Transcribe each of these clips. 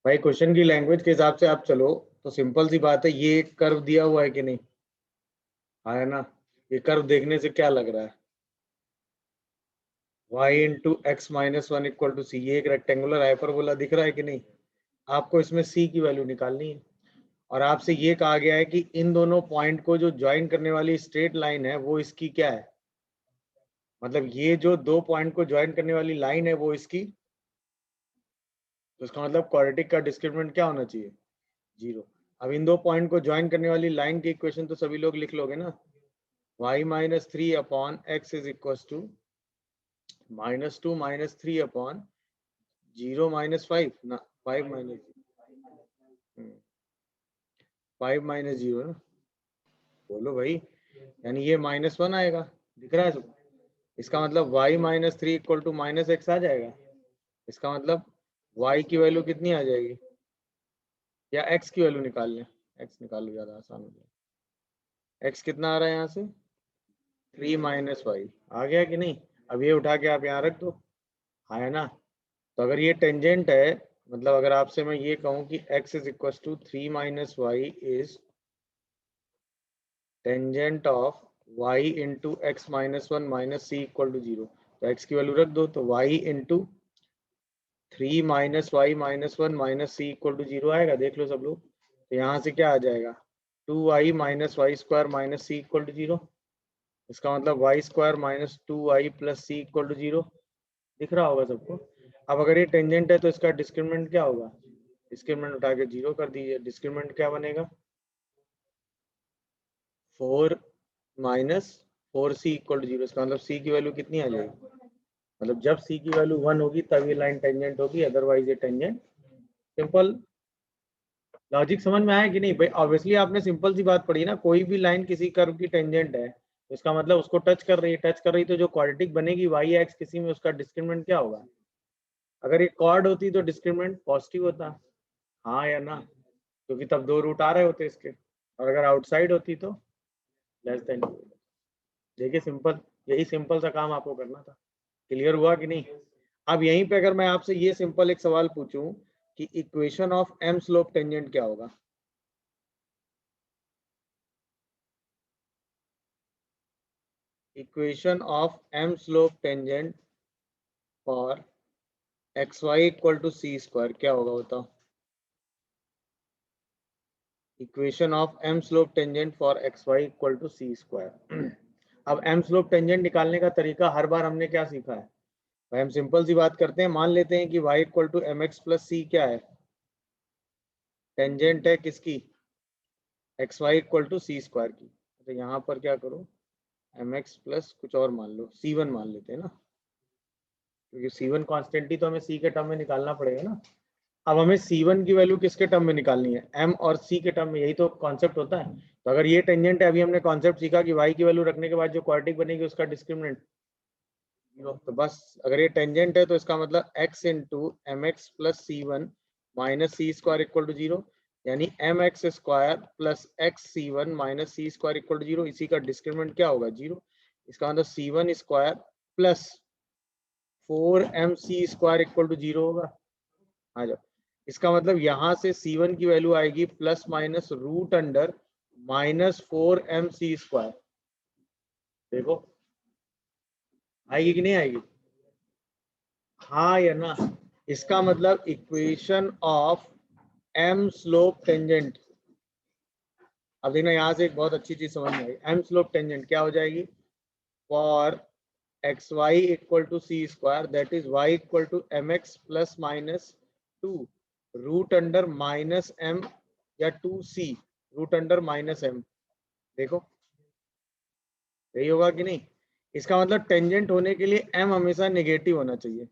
भाई क्वेश्चन की लैंग्वेज के हिसाब से आप चलो तो सिंपल सी बात है, ये कर्व दिया हुआ है कि नहीं, हाँ है ना। ये कर्व देखने से क्या लग रहा है, y into x minus one equal to c, ये एक रेक्टेंगुलर हाइपरबोला दिख रहा है कि नहीं। आपको इसमें c की वैल्यू निकालनी है और आपसे ये कहा गया है कि इन दोनों पॉइंट को जो ज्वाइन करने वाली स्ट्रेट लाइन है वो इसकी क्या है, मतलब ये जो दो पॉइंट को ज्वाइन करने वाली लाइन है वो इसकी, तो इसका मतलब क्वाड्रेटिक का डिस्क्रिमिनेंट क्या होना चाहिए, 0। अब इन दो पॉइंट को ज्वाइन करने वाली लाइन की इक्वेशन तो सभी लोग लिख लोगे ना, y minus three upon x is equal to minus two minus three upon 0 minus five ना, 5 माइनस 5 माइनस 0 ना, बोलो भाई, यानी ये माइनस वन आएगा, दिख रहा है सब। इसका मतलब y minus three equal to minus x आ जाएगा। इसका मतलब y की वैल्यू कितनी आ जाएगी, या x की वैल्यू निकाल लें, x निकालो ज़्यादा आसान हो जाएगा। x कितना आ रहा है यहाँ से, 3 माइनस वाई आ गया कि नहीं। अब ये उठा के आप यहाँ रख दो, हाँ है ना। तो अगर ये टेंजेंट है, मतलब अगर आपसे मैं ये कहूँ कि x is equal to 3 minus y is tangent of y into x minus one minus c equal to 0, तो x की वैल्यू रख दो, तो y into 3 minus y minus one minus c equal to 0 आएगा, देख लो सब लोग। तो यहाँ से क्या आ जाएगा, 2y minus y square minus c equal to 0। इसका मतलब y square minus 2y plus c equal to 0, दिख रहा होगा सबको। अब अगर ये टेंजेंट है तो इसका डिस्क्रिमिनेंट क्या होगा, डिस्क्रिमिनेंट उठा के 0 कर दीजिए। डिस्क्रिमिनेंट क्या बनेगा, 4 माइनस 4c इक्वल टू 0। इसका मतलब c की वैल्यू कितनी आ जाएगी, मतलब जब c की वैल्यू 1 होगी तब ये लाइन टेंजेंट होगी, अदरवाइज ये टेंजेंट। सिंपल लॉजिक समझ में आया कि नहीं भाई। ऑब्वियसली आपने सिंपल सी बात पढ़ी ना, कोई भी लाइन किसी कर्व की टेंजेंट है तो इसका मतलब उसको टच कर रही है, टच कर रही तो जो क्वाड्रेटिक बनेगी वाई एक्स किसी में, उसका डिस्क्रिमिनेंट क्या होगा। अगर ये कॉर्ड होती तो डिस्क्रिमिनेंट पॉजिटिव होता, हाँ या ना, क्योंकि तब दो रूट आ रहे होते इसके। और अगर आउटसाइड होती तो लेस देन। देखिए सिंपल, यही सिंपल सा काम आपको करना था। क्लियर हुआ कि नहीं। अब यहीं पे अगर मैं आपसे ये सिंपल एक सवाल पूछूं कि equation of m slope tangent क्या होगा, equation of m slope tangent for x y equal to c square क्या होगा बताओ। Equation of m slope tangent for x y equal to c square. अब एम स्लोप टेंजेंट निकालने का तरीका हर बार हमने क्या सीखा है भाई, हम सिंपल सी बात करते हैं, मान लेते हैं कि y equal to m x plus c क्या है, टेंजेंट है किसकी, x y equal to c square की। तो यहाँ पर क्या करो, एम एक्स प्लस कुछ और मान लो, सी वन मान लेते हैं ना, क्योंकि सी वन कॉन्स्टेंट ही तो हमें सी के टर्म में निकालना पड़ेगा ना। अब हमें C1 की वैल्यू किसके टर्म में निकालनी है, M और C के टर्म में, यही तो कॉन्सेप्ट होता है। तो अगर ये टेंजेंट है, अभी हमने कॉन्सेप्ट सीखा कि y की वैल्यू रखने के बाद जो क्वाड्रेटिक बनेगी उसका डिस्क्रिमिनेंट 0। तो बस अगर ये टेंजेंट है तो इसका मतलब x into m x plus c one minus c square equal to 0, यानी m x square plus x c one minus c square equal to 0। इसी का डिस्क्रिमिनेंट क्या होगा, 0। इसका मतलब c one square plus 4mc square equal to 0 होगा। आ जाओ, इसका मतलब यहां से C1 की वैल्यू आएगी plus minus root under minus 4mc square. देखो आएगी कि नहीं आएगी, हाँ या ना। इसका मतलब equation of m slope tangent, अब देखना यहां से एक बहुत अच्छी चीज समझ में आई। एम स्लोप टेंजेंट क्या हो जाएगी, for x y equal to c square that is y equal to m x plus minus 2 root under minus m या 2c root under minus M. देखो यही होगा कि नहीं। इसका मतलब टेंजेंट होने के लिए m हमेशा नेगेटिव होना चाहिए,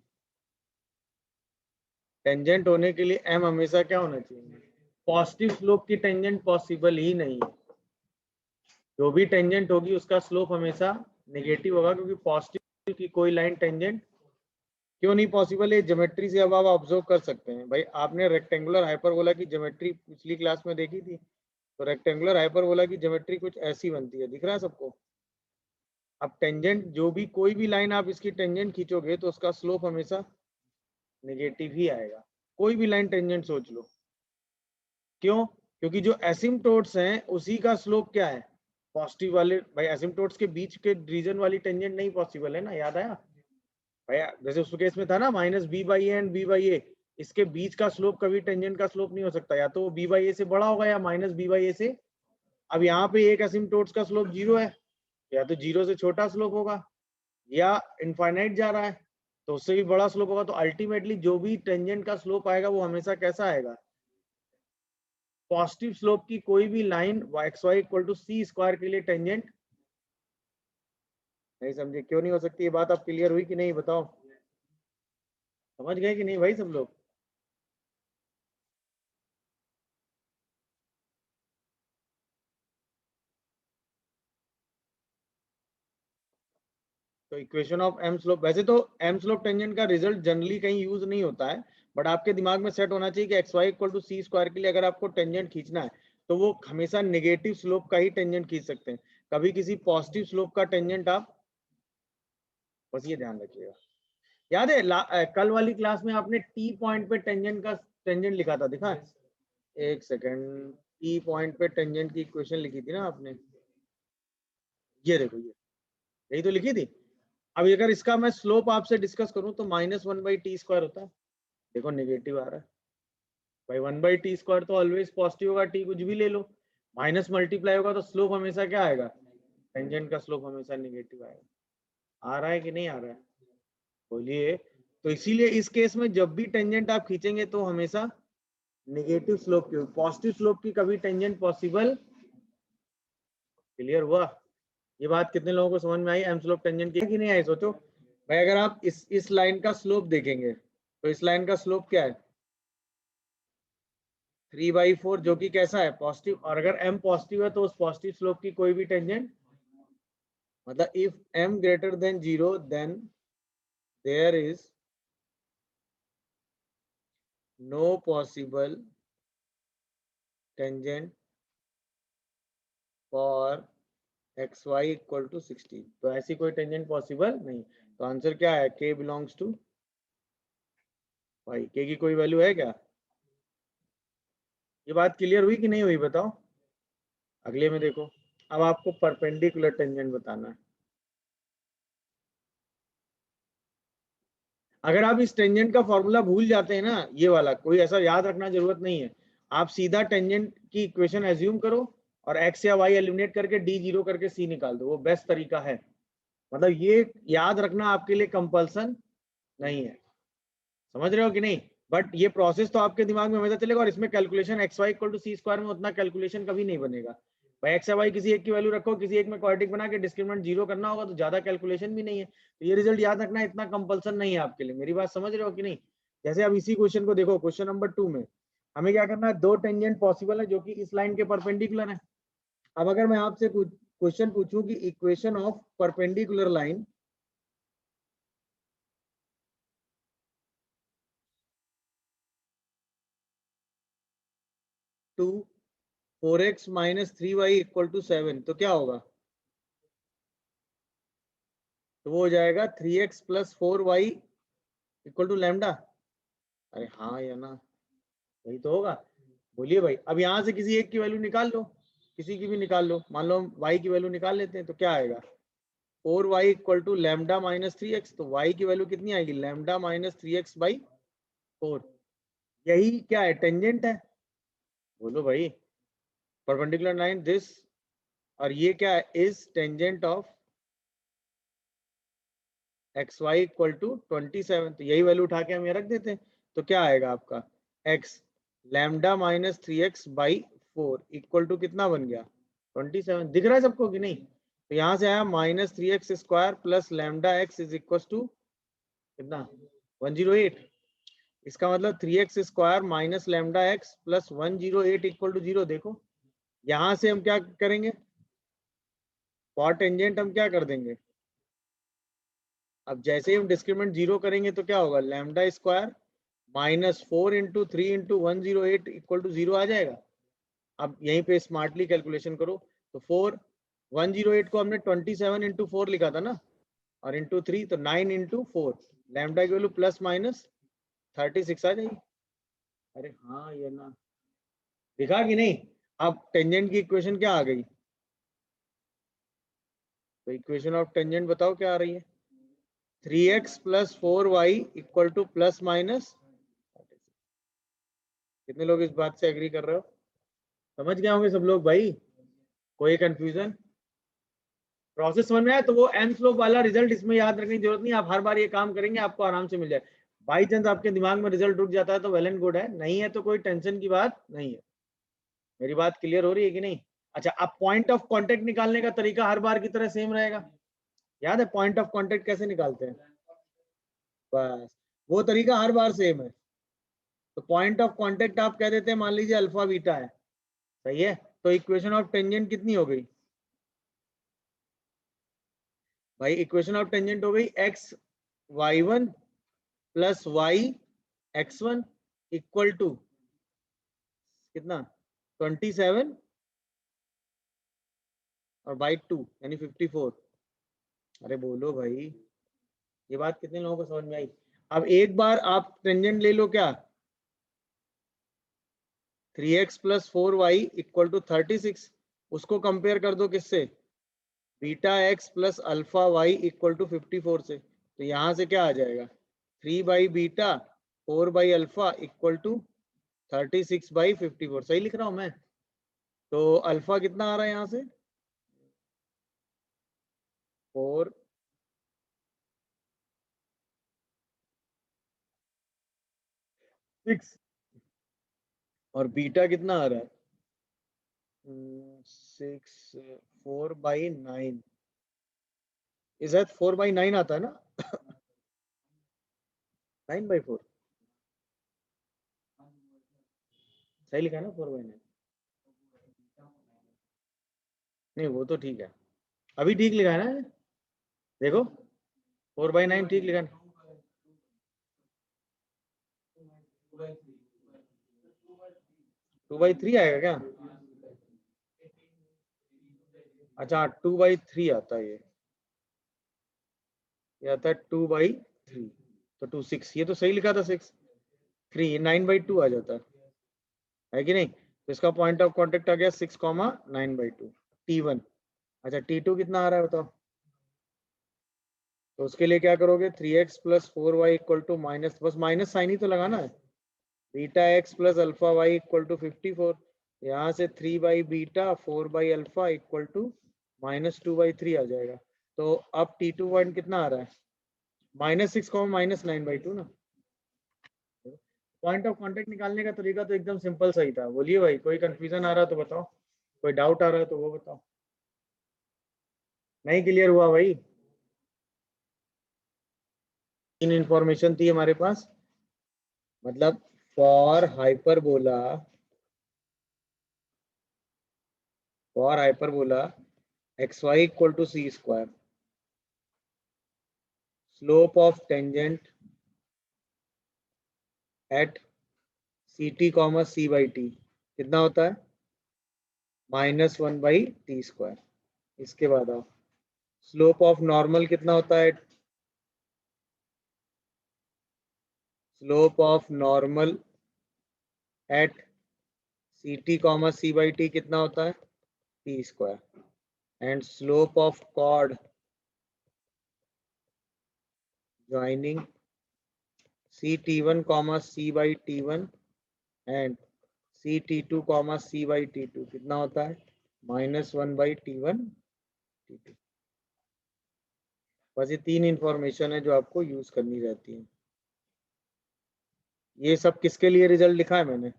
टेंजेंट होने के लिए m हमेशा क्या होना चाहिए, पॉजिटिव स्लोप की टेंजेंट पॉसिबल ही नहीं है। जो भी टेंजेंट होगी उसका स्लोप हमेशा नेगेटिव होगा, क्योंकि पॉजिटिव की कोई लाइन टेंजेंट क्यों नहीं पॉसिबल है, ज्योमेट्री से अब आप ऑब्जर्व कर सकते हैं। भाई आपने रेक्टेंगुलर हाइपरबोला की ज्योमेट्री पिछली क्लास में देखी थी, तो रेक्टेंगुलर हाइपरबोला की ज्योमेट्री कुछ ऐसी बनती है, दिख रहा है सबको। अब टेंजेंट जो भी कोई भी लाइन आप इसकी टेंजेंट खींचोगे तो उसका स्लोप हमेशा नेगेटिव ही आएगा। कोई भी लाइन टेंजेंट सोच लो। क्यों? क्योंकि जो एसिम्पटोट्स हैं उसी का स्लोप क्या है, पॉजिटिव वाले। भाई एसिम्पटोट्स के बीच के रीजन वाली टेंजेंट नहीं पॉसिबल है ना, याद आया भैया? जैसे उस केस में था ना minus b by a and b by a, इसके बीच का स्लोप कभी टेंजेंट का स्लोप नहीं हो सकता, या तो बी बाई ए से बड़ा होगा या माइनस बी बाई ए से। अब यहाँ पे एक एसिम्पटोट्स का स्लोप 0 है, या तो 0 से छोटा स्लोप होगा या इनफाइनाइट जा रहा है तो उससे भी बड़ा स्लोप होगा। तो अल्टीमेटली जो भी टेंजेंट का स्लोप आएगा वो हमेशा कैसा आएगा, पॉजिटिव स्लोप की कोई भी line x y equal to c square के लिए टेंजेंट नहीं। समझे क्यों नहीं हो सकती ये बात? आप क्लियर हुई कि नहीं बताओ? समझ गए कि नहीं भाई सब लोग? तो इक्वेशन ऑफ एम स्लोप, वैसे तो एम स्लोप टेंजेंट का रिजल्ट जनरली कहीं यूज नहीं होता है, बट आपके दिमाग में सेट होना चाहिए कि x y equal to c square के लिए अगर आपको टेंजेंट खींचना है तो वो हमेशा नेगेटिव स्लोप का ही टेंजेंट खींच सकते हैं, कभी किसी पॉजिटिव स्लोप का टेंजेंट आप, बस ये ध्यान रखिएगा। याद है कल वाली क्लास में आपने टी पॉइंट पे टेंजेंट का टेंजेंट लिखा था, दिखा? एक सेकेंड, टी पॉइंट पे टेंजेंट की इक्वेशन लिखी थी ना आपने, ये देखो, ये यही तो लिखी थी। अब अगर इसका मैं स्लोप आपसे डिस्कस करूं तो माइनस 1/t स्क्वायर होता है। देखो नेगेटिव आ रहा है भाई, 1/t स्क्वायर तो ऑलवेज पॉजिटिव होगा, टी कुछ भी ले लो, माइनस मल्टीप्लाई होगा तो स्लोप हमेशा क्या आएगा, टेंजेंट का स्लोप हमेशा नेगेटिव आएगा। आ रहा है कि नहीं आ रहा है? बोलिए। तो इसीलिए इस केस में जब भी टेंजेंट आप खींचेंगे तो हमेशा नेगेटिव स्लोप की, पॉजिटिव स्लोप की कभी टेंजेंट पॉसिबल। क्लियर हुआ? ये बात कितने लोगों को समझ में आई एम स्लोप टेंजेंट की कि नहीं आई? सोचो भाई, अगर आप इस लाइन का स्लोप देखेंगे तो इस लाइन का स्लोप क्या है, 3/4, जो कि कैसा है, पॉजिटिव। और अगर m पॉजिटिव है तो उस पॉजिटिव स्लोप की कोई भी टेंजेंट, मतलब if m greater than 0 then there is no possible tangent for x y equal to 16। तो ऐसी कोई टेंजेंट पॉसिबल नहीं। तो आंसर क्या है, k बिलोंग्स टू, भाई k की कोई वैल्यू है क्या? ये बात क्लियर हुई कि नहीं हुई बताओ? अगले में देखो, अब आपको परपेंडिकुलर टेंजेंट बताना है। अगर आप इस टेंजेंट का फॉर्मूला भूल जाते हैं ना, ये वाला, कोई ऐसा याद रखना जरूरत नहीं है, आप सीधा टेंजेंट की इक्वेशन एज्यूम करो और x या y एलिमिनेट करके d जीरो करके c निकाल दो, वो बेस्ट तरीका है। मतलब ये याद रखना आपके लिए कंपल्सन नहीं है, समझ रहे हो कि नहीं? बट ये प्रोसेस तो आपके दिमाग में हमेशा चलेगा, और इसमें calculation x y equal to c square में उतना कैलकुलेशन कभी नहीं बनेगा भाई। एक्स या वाई किसी एक की वैल्यू रखो, किसी एक में क्वाड्रेटिक बना के डिस्क्रिमिनेंट जीरो करना होगा तो ज्यादा कैलकुलेशन भी नहीं है। तो ये रिजल्ट याद रखना इतना कंपल्सन नहीं है आपके लिए, मेरी बात समझ रहे हो कि नहीं? जैसे अब इसी क्वेश्चन को देखो, क्वेश्चन नंबर 2 में हमें क्या करना है, दो टेंजेंट पॉसिबल है जो कि इस लाइन के परपेंडिकुलर है। अब अगर मैं आपसे क्वेश्चन पूछूं कि equation of perpendicular line to 4x minus 3y equal to 7, तो क्या होगा? तो वो हो जाएगा 3x plus 4y equal to lambda. अरे हाँ या ना, वही तो होगा। बोलिए भाई। अब यहाँ से किसी एक की वैल्यू निकाल लो, किसी की भी निकाल लो, मान लो y की वैल्यू निकाल लेते हैं तो क्या आएगा, 4y equal to lambda minus 3x। तो y की वैल्यू कितनी आएगी, लैम्डा माइनस 3x/4। यही क्या है, टेंजेंट है। बोलो भाई, परपेंडिकुलर लाइन दिस, और ये क्या है, is tangent of x y equal to 27। तो यही वैल्यू उठा के हम ये रख देते हैं, तो क्या आएगा आपका, x lambda minus 3x/4 equal to कितना बन गया, 27। दिख रहा है सबको कि नहीं? तो यहाँ से आया minus 3x square plus lambda x is equal to कितना, 108। इसका मतलब 3x square minus lambda x plus 108 equal to 0। देखो यहाँ से हम क्या करेंगे, फॉर टेंजेंट हम क्या कर देंगे, अब जैसे ही हम डिस्क्रिमिनेंट जीरो करेंगे तो क्या होगा, lambda square minus 4 into 3 into 108 equal to 0 आ जाएगा। अब यहीं पे स्मार्टली कैलकुलेशन करो, तो 108 को हमने 27 इंटू 4 लिखा था ना, और इंटू 3 तो 9 इंटू 4, लैम्डा की वैल्यू प्लस माइनस 36 आ जाएगी। अरे हाँ ये ना, दिखा कि नहीं? अब टेंजेंट की इक्वेशन क्या आ गई? तो इक्वेशन ऑफ टेंजेंट बताओ क्या आ रही है? 3x plus 4y equal two plus minus. कितने लोग इस बात से एग्री कर रहे हो? समझ गए होंगे सब लोग भाई? कोई कंफ्यूजन? प्रोसेस समझ में आया? तो वो एम स्लोप वाला रिजल्ट इसमें याद रखने की जरूरत नहीं, आप हर बार ये काम करेंगे आपको आराम से मिल जाए। बाई चांस आपके दिमाग में रिजल्ट रुक जाता है तो वेल एंड गुड है, नहीं है तो कोई टेंशन की बात नहीं है। मेरी बात क्लियर हो रही है कि नहीं? अच्छा, अब पॉइंट ऑफ कांटेक्ट निकालने का तरीका हर बार की तरह सेम रहेगा। याद है पॉइंट ऑफ कांटेक्ट कैसे निकालते हैं? बस वो तरीका हर बार सेम है। तो पॉइंट ऑफ कांटेक्ट आप कह देते हैं, मान लीजिए अल्फा बीटा है, सही है? तो इक्वेशन ऑफ टेंजेंट कितनी हो गई भाई? इक्वेशन ऑफ टेंजेंट हो गई x y one plus y x one equal to कितना? 27 और बाई 2 यानी 54। अरे बोलो भाई, ये बात कितने लोगों को समझ में आई? अब एक बार आप टेंजेंट ले लो क्या, 3x plus 4y equal to 36, उसको कंपेयर कर दो किससे? Beta x plus alpha y equal to 54 से। तो यहां से क्या आ जाएगा? 3 by beta 4 by alpha equal to 36/54। सही लिख रहा हूं मैं? तो अल्फा कितना आ रहा है यहाँ से? 4 6 और बीटा कितना आ रहा है? 6 4/9। इज दैट 4/9 आता है ना? 9/4 सही लिखा है ना? 4/9। नहीं वो तो ठीक है, अभी ठीक लिखा है ना? देखो 4/9 ठीक लिखा है। 2/3 आएगा क्या? अच्छा 2/3 आता है ये आता है 2/3। तो 2 6, ये तो सही लिखा था 6। 3 9/2 आ जाता है कि नहीं? तो इसका पॉइंट ऑफ कांटेक्ट आ गया 6,9/2 T1। अच्छा T2 कितना आ रहा है बताओ? तो उसके लिए क्या करोगे? 3x plus 4y equal to minus, बस माइनस साइन ही तो लगाना है, beta x plus alpha y equal to 54। यहाँ से 3 by beta 4 by alpha equal to -2/3 आ जाएगा। तो अब T2 पॉइंट कितना आ रहा है? -6 -9/2 ना। पॉइंट ऑफ कांटेक्ट निकालने का तरीका तो एकदम सिंपल सही था। बोलिए भाई, कोई कंफ्यूजन आ रहा तो बताओ, कोई डाउट आ रहा है तो वो बताओ। नहीं क्लियर हुआ भाई? तीन इंफॉर्मेशन थी हमारे पास, मतलब for hyperbola xy equal to c square, slope of tangent at c t comma c by t कितना होता है? -1/t²। इसके बाद आओ, स्लोप ऑफ नॉर्मल कितना होता है? Slope of normal at c t comma c by t कितना होता है? t²। And slope of chord joining c t one comma c by t one and c t two comma c by t two कितना होता है? -1/t1 t2। बस ये तीन information है जो आपको यूज करनी रहती है। ये सब किसके लिए रिजल्ट लिखा है मैंने?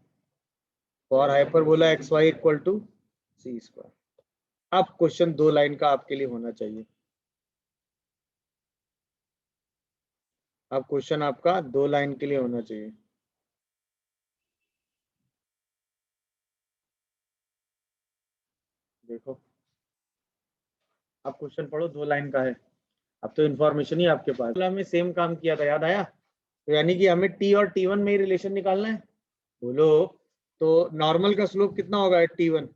For hyperbola x y equal to c square. अब क्वेश्चन 2 लाइन का आपके लिए होना चाहिए। अब क्वेश्चन आपका 2 लाइन के लिए होना चाहिए। देखो अब क्वेश्चन पढ़ो, 2 लाइन का है। अब तो इन्फॉर्मेशन ही आपके पास, हमें सेम काम किया था, याद आया? तो यानी कि हमें टी और टी वन में ही रिलेशन निकालना है। बोलो, तो नॉर्मल का स्लोप कितना होगा एट टी1?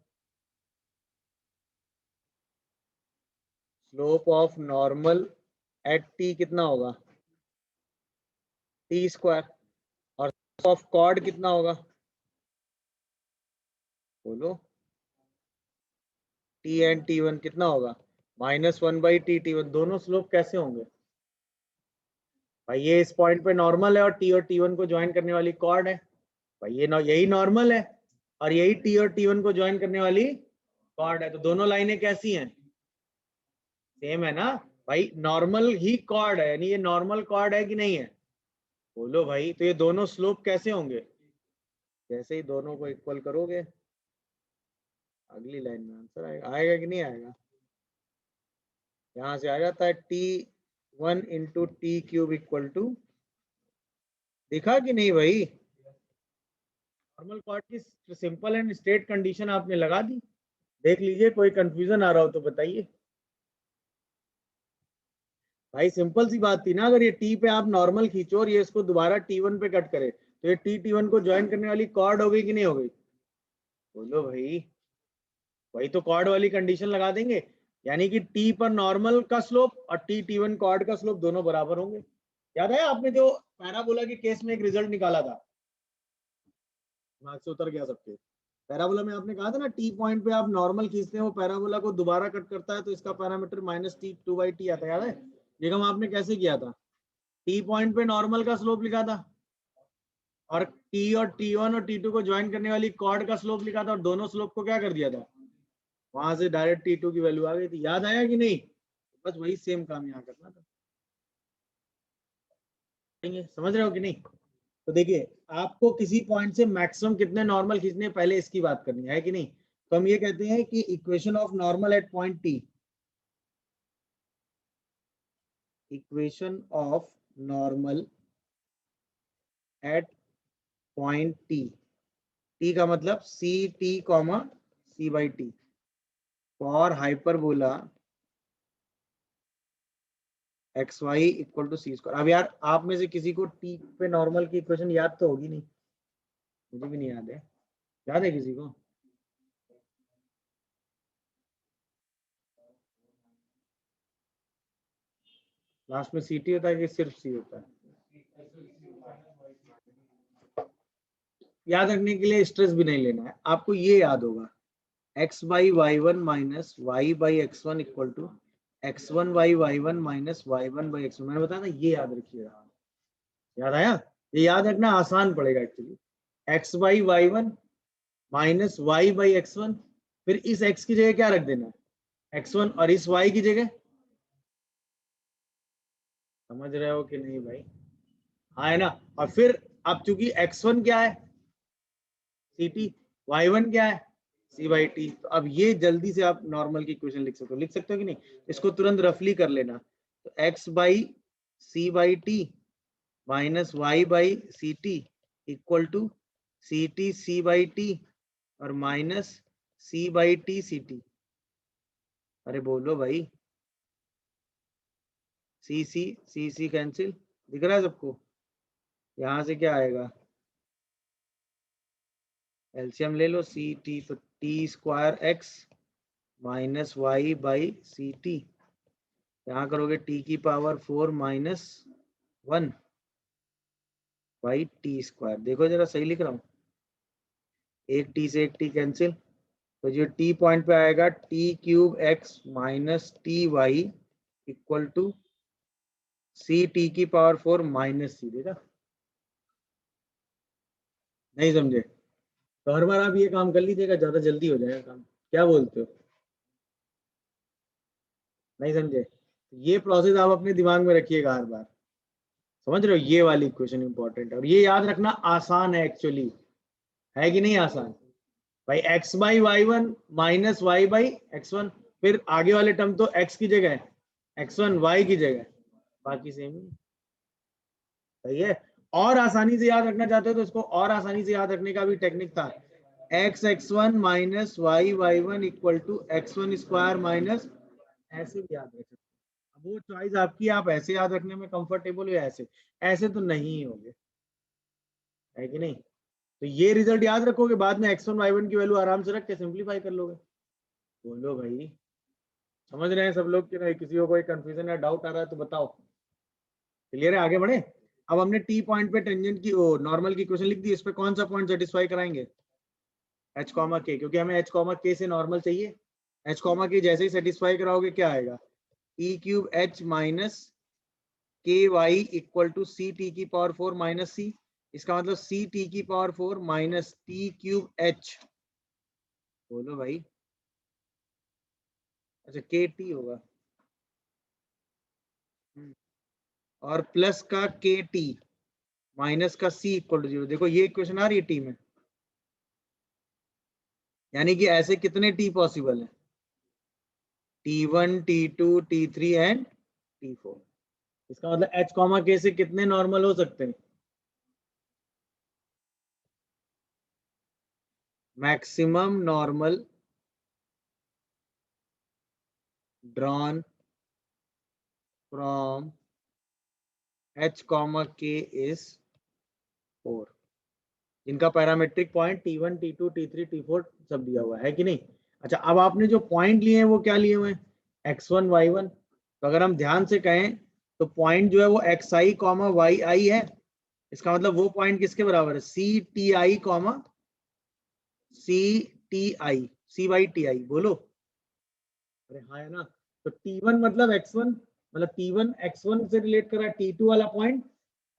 Slope of normal at t कितना होगा? t²। और ऑफ कॉर्ड कितना होगा बोलो, टी एंड टी वन कितना होगा, -1/t1। दोनों स्लोप कैसे होंगे भाई, ये इस पॉइंट पे नॉर्मल है और टी वन को ज्वाइन करने वाली कॉर्ड है भाई, ये यही नॉर्मल है और यही टी वन को ज्वाइन करने वाली कॉर्ड है, तो दोनों लाइनें कैसी हैं, सेम है ना भाई, नॉर्मल ही कॉर्ड है, यानी ये नॉर्मल कॉर्ड है कि नहीं है बोलो भाई, तो ये दोनों स्लोप कैसे होंगे, जैसे ही दोनों को इक्वल करोगे अगली लाइन में आंसर आएगा, आएगा कि नहीं आएगा, यहां से आ जाता है T1 into t cube equal to, दिखा कि नहीं भाई, नॉर्मल कॉर्ड की सिंपल एंड स्ट्रेट कंडीशन आपने लगा दी, देख लीजिए कोई कंफ्यूजन आ रहा हो तो बताइए भाई, सिंपल सी बात थी ना, अगर ये टी पे आप नॉर्मल खींचो और ये इसको दोबारा टी1 पे कट करे तो ये टी1 को ज्वाइन करने वाली कॉर्ड हो गई कि नहीं हो गई बोलो भाई, वही तो कॉर्ड वाली कंडीशन लगा देंगे, यानी कि टी पर नॉर्मल का स्लोप और टी1 कॉर्ड का स्लोप दोनों बराबर होंगे। याद है आपने जो पैराबोला के केस में एक रिजल्ट निकाला था, दिमाग से उतर गया सबके, पैराबोला में आपने कहा था ना टी पॉइंट पे आप नॉर्मल खींचते हैं वो पैराबोला को दोबारा कट करता है तो इसका पैरामीटर -t2/t आता है, याद है, ये काम आपने कैसे किया था, टी पॉइंट पे नॉर्मल का स्लोप लिखा था और टी और टी1 और टी2 को ज्वाइन करने वाली कॉर्ड का स्लोप लिखा था और दोनों स्लोप को क्या कर दिया था, वहां से डायरेक्ट टी2 की वैल्यू आ गई थी, याद आया कि नहीं, बस वही सेम काम यहाँ करना था, समझ रहे हो कि नहीं, तो देखिए आपको किसी पॉइंट से मैक्सिमम कितने नॉर्मल खींचने पहले इसकी बात करनी है कि नहीं, तो हम ये कहते हैं कि equation of normal at point t, equation of normal at point t, t का मतलब c t comma c/t for hyperbola x y equal to c²। अब यार आप में से किसी को टी पे नॉर्मल की इक्वेशन याद तो होगी नहीं, मुझे भी नहीं याद है किसी को, लास्ट में सी टी होता है कि सिर्फ सी होता है, याद रखने के लिए स्ट्रेस भी नहीं लेना है, आपको ये याद होगा x/y1 minus y/x1 equal to x1/y1 minus y1/x1, मैंने बताया ना ये याद रखिएगा, याद आया, ये याद रखना आसान पड़ेगा एक्चुअली, x/y1 माइनस y/x1, फिर इस x की जगह क्या रख देना x1 और इस y की जगह, समझ रहे हो कि नहीं भाई, हाँ है ना, और फिर अब चूंकि x1 क्या है सी टी, y1 क्या है c/t, तो अब ये जल्दी से आप नॉर्मल की इक्वेशन लिख सकते हो कि नहीं, इसको तुरंत रफली कर लेना, तो x/c/t minus y/ct equal to ct c/t और माइनस c/t ct, अरे बोलो भाई, सी कैंसिल, दिख रहा है सबको, यहां से क्या आएगा, एलसीएम ले लो, सी टी तो t² माइनस y/ct, यहाँ करोगे t की पावर 4 माइनस 1/t², देखो जरा सही लिख रहा हूँ, एक t से एक t कैंसिल, तो जो t पॉइंट पे आएगा t³ minus ty equal to c t की पावर 4 माइनस सी, देखा, नहीं समझे, तो हर बार आप ये काम कर लीजिएगा, ज्यादा जल्दी हो जाएगा काम, क्या बोलते हो, नहीं समझे, ये प्रोसेस आप अपने दिमाग में रखिएगा हर बार, समझ रहे हो, ये वाली इक्वेशन इंपॉर्टेंट है और ये याद रखना आसान है एक्चुअली, है कि नहीं आसान भाई, x/y1 माइनस y/x1, फिर आगे वाले टर्म तो x की जगह है, x1 y की जगह, बाकी सेम ही, सही है, और आसानी से याद रखना चाहते हो तो इसको और आसानी से याद रखने का भी टेक्निक था, x(x1) minus y(y1) equal to x1² minus, ऐसे भी याद रख सकते, अब वो चॉइस आपकी, आप ऐसे याद रखने में कंफर्टेबल हो या ऐसे, ऐसे तो नहीं होगे, है कि नहीं, तो ये रिजल्ट याद रखोगे, बाद में x1 y1 की वैल्यू आराम से रख के सिंप्लीफाई कर लोगे, बोलो भाई, समझ रहे हैं सब लोग कि नहीं, किसी को कोई कंफ्यूजन या डाउट आ रहा है तो बताओ, क्लियर है, आगे बढ़े, अब हमने टी पॉइंट पे टेंजेंट की नॉर्मल की इक्वेशन लिख दी, इस पे कौन सा पॉइंट सेटिस्फाई कराएंगे? एच कॉमा के, क्योंकि हमें एच कॉमा के से नॉर्मल चाहिए। एच कॉमा के जैसे ही सेटिस्फाई कराओगे क्या आएगा? E cube h minus k y equal to c t की पावर 4 माइनस सी। इसका मतलब सी टी की power 4 minus t cube h, बोलो भाई। अच्छा के टी होगा और प्लस का के टी माइनस का सी इक्वल टू 0। देखो ये इक्वेशन आ रही है टी में, यानी कि ऐसे कितने टी पॉसिबल है? T1, T2, T3 and T4। इसका मतलब H कॉमा के से कितने नॉर्मल हो सकते हैं? Maximum normal drawn from H comma के इज 4, इनका parametric point T1, T2, T3, T4 सब दिया हुआ है कि नहीं? अच्छा अब आपने जो पॉइंट लिए हैं वो क्या लिए हुए हैं? x1, y1। तो अगर हम ध्यान से कहें तो पॉइंट जो है वो xi कॉमा yi है। इसका मतलब वो पॉइंट किसके बराबर है? C t i comma c t i, c y t i, बोलो। अरे हाँ है ना। तो T1 मतलब x1, मतलब T1 x1 से रिलेट कर रहा है, T2 वाला पॉइंट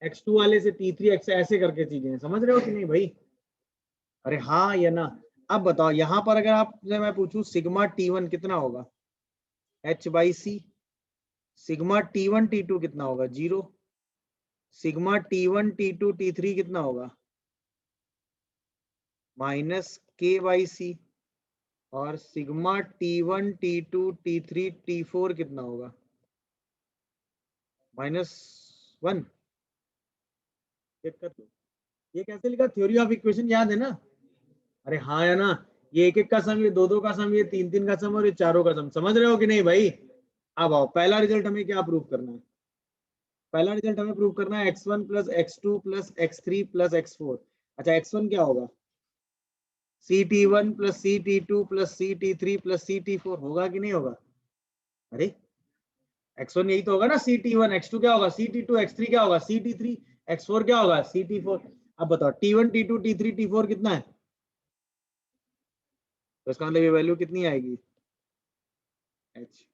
x2 वाले से, T3 x ऐसे करके चीजें, समझ रहे हो कि नहीं भाई? अरे हाँ या ना। अब बताओ यहाँ पर अगर आपसे मैं पूछूं सिग्मा T1 कितना होगा? h by C. Sigma T1 T2 कितना होगा? 0। सिग्मा T1 T2 T3 कितना होगा? माइनस के बाई सी। और sigma T1 T2 T3 T4 कितना होगा? -1। ये कैसे लिखा? थ्योरी ऑफ इक्वेशन याद है ना? अरे हाँ है ना। ये एक एक का सम, ये दो दो का सम, ये तीन तीन का सम और ये चारों का सम, समझ रहे हो कि नहीं भाई? अब आओ पहला रिजल्ट हमें क्या प्रूव करना है? पहला रिजल्ट हमें प्रूव करना है x1 plus x2 plus x3 plus x4। अच्छा x1 क्या होगा? ct1 plus ct2 plus ct3 plus ct4 होगा कि नहीं होगा? अरे x1 यही तो होगा ना, ct1। x2 क्या होगा? ct2। x3 क्या होगा? ct3। x4 क्या होगा? ct4। अब बताओ t1 t2 t3 t4 कितना है? तो इसका मतलब ये वैल्यू कितनी आएगी? h।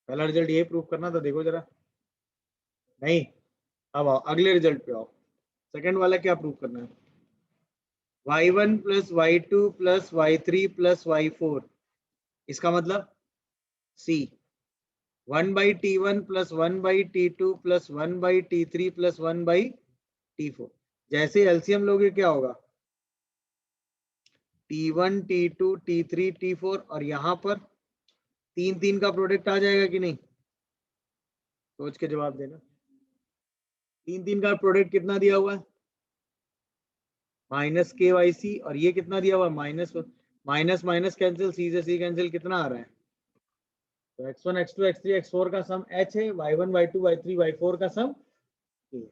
पहला रिजल्ट ये प्रूव करना था, देखो जरा। नहीं, अब आओ अगले रिजल्ट पे आओ। सेकंड वाला क्या प्रूव करना है? y1 plus y2 plus y3 plus y4। इसका मतलब c 1/t1 plus 1/t2 plus 1/t3 plus 1/t4। जैसे एलसीएम लोगे क्या होगा? T1 T2 T3 T4 और यहाँ पर तीन तीन का प्रोडक्ट आ जाएगा कि नहीं? सोच के जवाब देना। तीन तीन का प्रोडक्ट कितना दिया हुआ है? Minus k Y C. और ये कितना दिया हुआ है? माइनस माइनस माइनस कैंसिल, सी से सी कैंसिल, कितना आ रहा है? तो x1 x2 x3 x4 का सम h है, y1 y2 y3 y4 का सम k।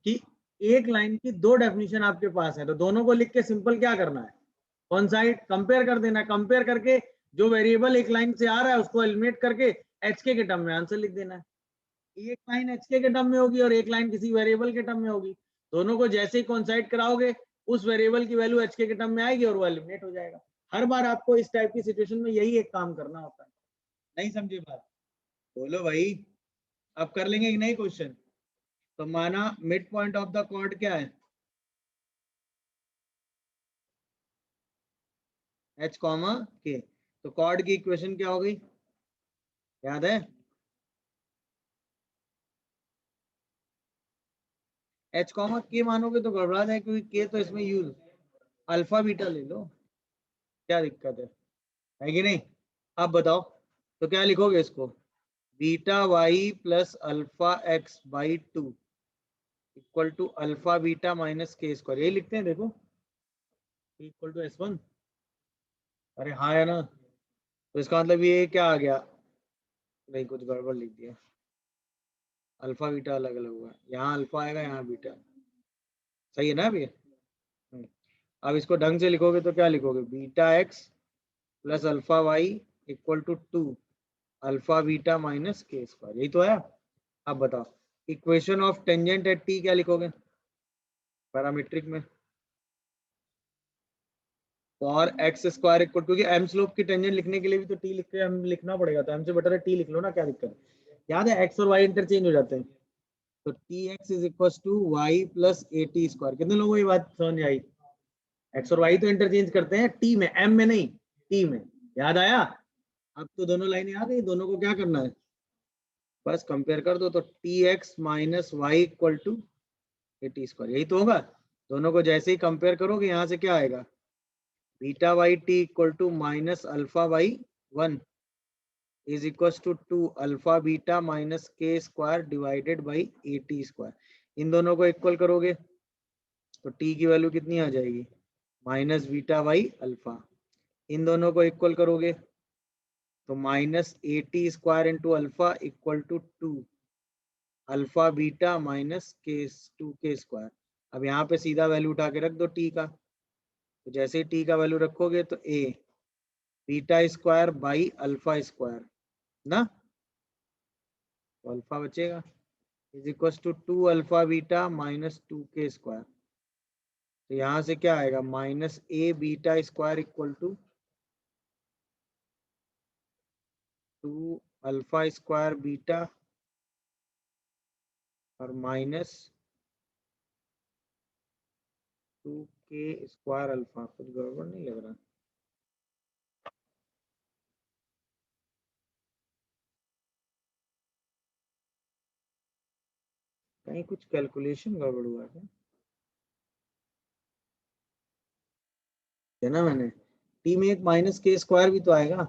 कि एक लाइन की दो डेफिनेशन आपके पास है, तो दोनों को लिख के सिंपल क्या करना है? कौन साइड कंपेयर कर देना है। कंपेयर करके जो वेरिएबल एक लाइन से आ रहा है उसको एलिमिनेट करके एच के टर्म में आंसर लिख देना है। एक लाइन एच के टर्म में होगी और एक लाइन किसी वेरिएबल के टर्म में होगी। दोनों को जैसे ही कॉन्साइड कराओगे उस वेरिएबल की वैल्यू एच के टर्म में आएगी और वो एलिमिनेट हो जाएगा। हर बार आपको इस टाइप की सिचुएशन में यही एक काम करना होता है। नहीं समझे बात? बोलो भाई। अब कर लेंगे कि नहीं क्वेश्चन? तो माना mid point of the chord क्या है? एच कॉमा के। तो कॉर्ड की इक्वेशन क्या हो गई? याद है? एच कॉमा के मानोगे तो गड़बड़ा जाए, क्योंकि के तो इसमें यूज, अल्फा बीटा ले लो, क्या दिक्कत है कि नहीं? आप बताओ तो क्या लिखोगे इसको? Beta y plus alpha x by 2 equal to alpha beta minus k square, यही लिखते हैं देखो, इक्वल टू S1। अरे हाँ है ना, तो इसका मतलब ये क्या आ गया, नहीं कुछ गड़बड़ लिख दिया, अल्फा बीटा अलग अलग हुआ, यहाँ अल्फा आएगा यहाँ बीटा, सही है ना अभी। अब इसको ढंग से लिखोगे तो क्या लिखोगे, beta x plus alpha y equal to 2 alpha beta minus k square, यही तो है। अब बताओ equation of tangent at t क्या लिखोगे पैरामीट्रिक में, और एक्स स्क्वायर इक्वल, क्योंकि एम स्लोप की टेंजेंट लिखने के लिए भी तो टी लिख के हम लिखना पड़ेगा, तो एम से बेटर है टी लिख लो ना, क्या दिक्कत है। याद है एक्स और वाई इंटरचेंज हो जाते हैं, तो t x is equal to y plus a t square. कितने लोगों को ये बात समझ आई, एक्स और वाई तो इंटरचेंज करते हैं टी में, एम में नहीं, टी में, याद आया। अब तो दोनों लाइनें आ गई, दोनों को क्या करना है, बस कंपेयर कर दो, तो t x minus y equal to a t square, यही तो होगा। दोनों को जैसे ही कंपेयर करोगे यहाँ से क्या आएगा, beta y t equal to minus alpha y 1 is equal to 2 alpha beta minus k square divided by a t square. इन दोनों को इक्वल करोगे तो टी की वैल्यू कितनी आ जाएगी, माइनस बीटा वाई अल्फा। इन दोनों को इक्वल करोगे तो minus a t square into alpha equal to 2 alpha beta minus k 2 k square. अब यहाँ पे सीधा वैल्यू उठा के रख दो टी का, तो जैसे ही टी का वैल्यू रखोगे तो a beta square by alpha square ना, तो अल्फा बचेगा is equal to 2 alpha beta minus 2 k square. तो यहाँ से क्या आएगा, minus a beta square equal to 2 alpha square beta और माइनस 2 के स्क्वायर अल्फा। कुछ गड़बड़ नहीं लग रहा, कहीं कुछ कैलकुलेशन गड़बड़ हुआ है ना मैंने, टी में एक माइनस के स्क्वायर भी तो आएगा,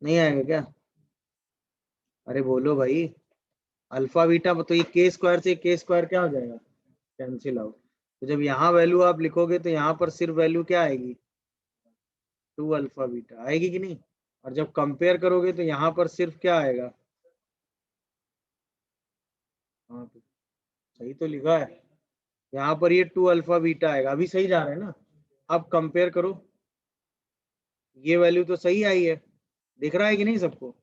नहीं आएगा क्या, अरे बोलो भाई, अल्फा बीटा तो ये के स्क्वायर से के स्क्वायर क्या हो जाएगा, कैंसिल आउट। तो जब यहाँ वैल्यू आप लिखोगे तो यहाँ पर सिर्फ वैल्यू क्या आएगी, 2 अल्फा बीटा आएगी कि नहीं, और जब कंपेयर करोगे तो यहाँ पर सिर्फ क्या आएगा, हाँ तो सही तो लिखा है, यहाँ पर ये 2 अल्फा बीटा आएगा, अभी सही जा रहा है ना। अब कंपेयर करो, ये वैल्यू तो सही आई है, दिख रहा है कि नहीं सबको,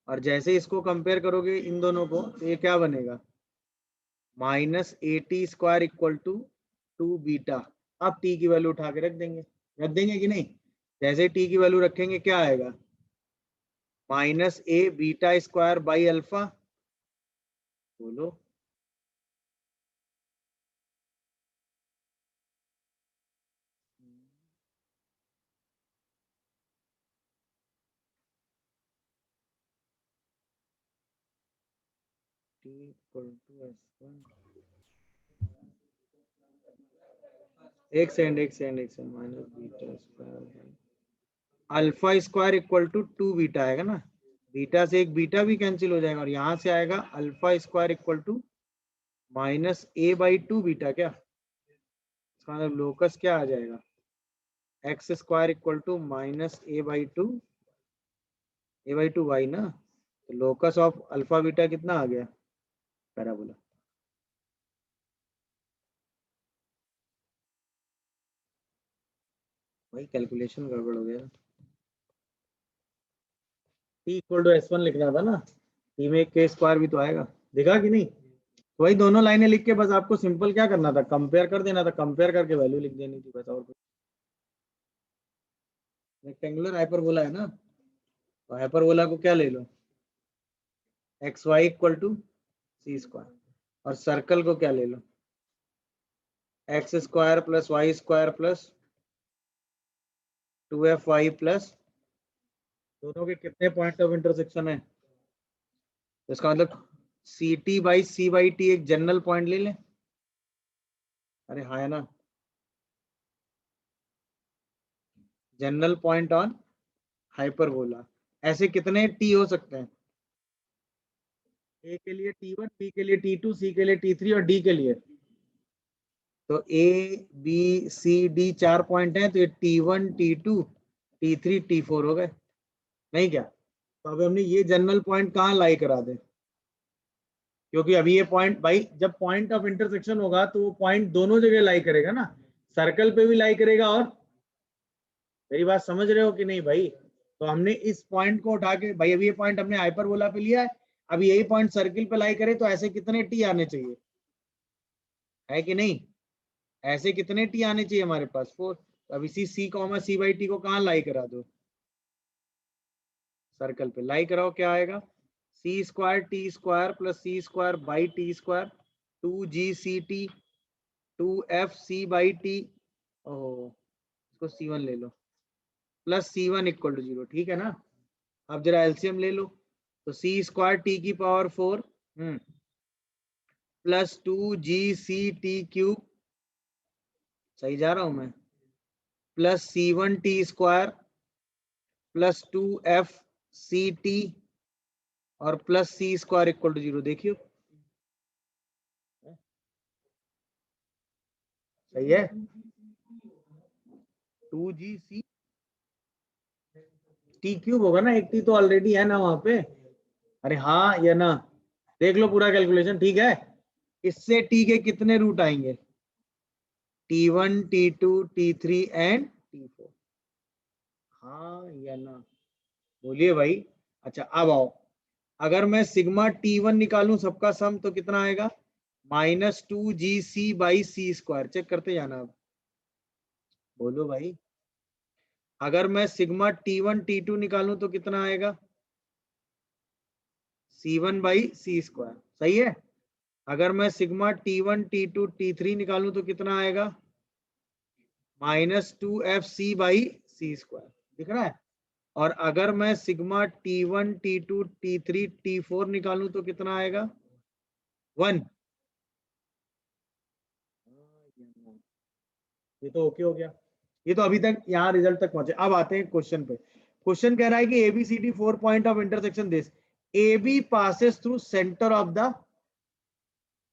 और जैसे इसको कंपेयर करोगे इन दोनों को तो ये क्या बनेगा, minus a t square equal to 2 beta. अब टी की वैल्यू उठा के रख देंगे कि नहीं, जैसे टी की वैल्यू रखेंगे क्या आएगा, minus a beta square by alpha, बोलो टी इक्वल टू S1, एक second minus beta square alpha square equal to 2 beta आएगा ना, बीटा से एक बीटा भी कैंसिल हो जाएगा, और यहाँ से आएगा alpha square equal to minus a by 2 beta, क्या इसका मतलब लोकस क्या आ जाएगा, x square equal to minus a by two y ना, तो लोकस ऑफ अल्फा बीटा कितना आ गया, पैराबोला। भाई कैलकुलेशन गड़बड़ हो गया, टी इक्वल टू S1 लिखना था ना, टी में एक के स्क्वायर भी तो आएगा, दिखा कि नहीं। तो वही दोनों लाइनें लिख के बस आपको सिंपल क्या करना था, कंपेयर कर देना था, कंपेयर करके वैल्यू लिख देनी थी बस, और कुछ। रेक्टेंगुलर हाइपरबोला है ना, तो हाइपरबोला को क्या ले लो, x y equal to c square, और सर्कल को क्या ले लो, x square plus y square plus 2f(y) plus, दोनों के कितने पॉइंट ऑफ इंटरसेक्शन है, तो इसका मतलब c t by c by t एक जनरल पॉइंट ले लें, अरे हाँ है ना, जनरल पॉइंट ऑन हाइपरबोला। ऐसे कितने टी हो सकते हैं, ए के लिए T1, बी के लिए T2, सी के लिए T3 और डी के लिए। तो A B C D 4 point हैं, तो ये T1 T2 T3 T4 हो गए, नहीं क्या? तो अब हमने ये जनरल पॉइंट कहाँ लाई करा दे, क्योंकि अभी ये पॉइंट भाई जब पॉइंट ऑफ इंटरसेक्शन होगा तो वो पॉइंट दोनों जगह लाई करेगा ना, सर्कल पे भी लाई करेगा, और मेरी बात समझ रहे हो कि नहीं भाई? तो हमने इस पॉइंट को उठा के, भाई अभी ये पॉइंट हमने हाइपरबोला पे लिया है, अभी यही पॉइंट सर्किल पे लाई करे तो ऐसे कितने टी आने चाहिए, है कि नहीं? ऐसे कितने टी आने चाहिए हमारे पास? 4। अब इसी C comma c by T को कहाँ लाई करा दो? सर्कल पे लाई कराओ, क्या आएगा? C square t square plus c square by t square 2 GCT 2 FC by t, ओह इसको C1 ले लो, प्लस C1 इक्वल टू 0, ठीक है ना? अब जरा एलसीएम ले लो, तो सी स्क्वायर टी की पावर 4 प्लस 2 GCT क्यूब, सही जा रहा हूं मैं, plus C1 T square plus 2FC और plus c square equal to 0। देखियो सही है, 2 GC टी क्यूब होगा ना, एक टी तो ऑलरेडी है ना वहां पे, अरे हाँ या ना? देख लो पूरा कैलकुलेशन, ठीक है? इससे टी के कितने रूट आएंगे? T1 T2 T3 and T4, हाँ या ना? बोलिए भाई। अच्छा अब आओ, अगर मैं सिग्मा T1 निकालूं सबका सम तो कितना आएगा? -2 GC by c square, check करते जाना अब, बोलो भाई। अगर मैं सिग्मा T1 T2 निकालूं तो कितना आएगा? C1 बाई सी स्क्वायर, सही है? अगर मैं सिग्मा T1 T2 T3 निकालूं तो कितना आएगा? -2FC बाई सी स्क्वायर, दिख रहा है? और अगर मैं sigma T1 T2 T3 T4 निकालूं तो कितना आएगा? 1। ये तो ओके हो गया, ये तो अभी तक यहाँ रिजल्ट तक पहुंचे। अब आते हैं क्वेश्चन पे। क्वेश्चन कह रहा है कि ABCD 4 point of intersection this, AB passes through centre of the